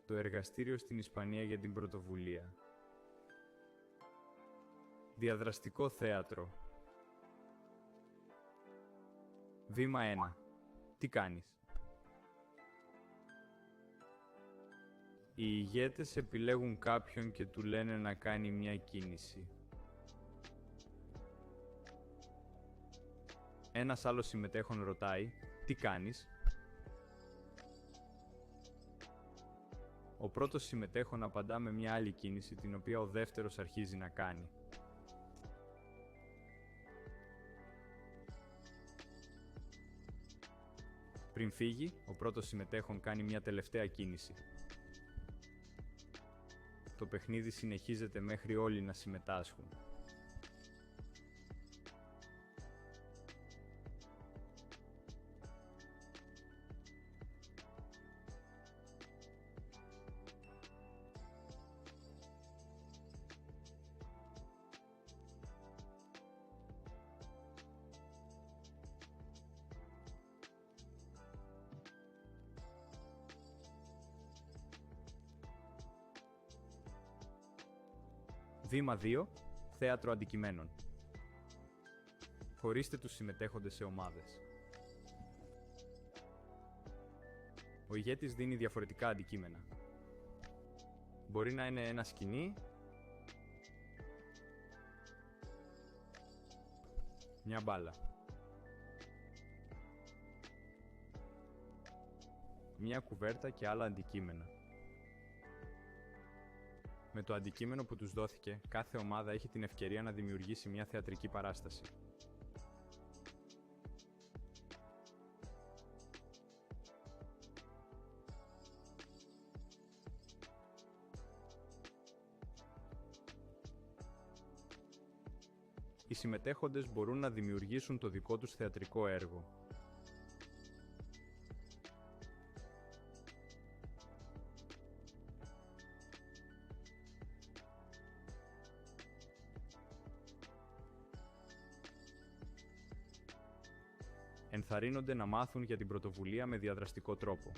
Το εργαστήριο στην Ισπανία για την πρωτοβουλία. Διαδραστικό θέατρο. Βήμα 1. Τι κάνεις? Οι ηγέτες επιλέγουν κάποιον και του λένε να κάνει μια κίνηση. Ένας άλλος συμμετέχον ρωτάει, τι κάνεις? Ο πρώτος συμμετέχον απαντά με μια άλλη κίνηση, την οποία ο δεύτερος αρχίζει να κάνει. Πριν φύγει, ο πρώτος συμμετέχον κάνει μια τελευταία κίνηση. Το παιχνίδι συνεχίζεται μέχρι όλοι να συμμετάσχουν. Βήμα 2. Θέατρο αντικειμένων. Χωρίστε τους συμμετέχοντες σε ομάδες. Ο ηγέτης δίνει διαφορετικά αντικείμενα. Μπορεί να είναι ένα σκηνή, μια μπάλα, μια κουβέρτα και άλλα αντικείμενα. Με το αντικείμενο που τους δόθηκε, κάθε ομάδα έχει την ευκαιρία να δημιουργήσει μια θεατρική παράσταση. Οι συμμετέχοντες μπορούν να δημιουργήσουν το δικό τους θεατρικό έργο. Ενθαρρύνονται να μάθουν για την πρωτοβουλία με διαδραστικό τρόπο.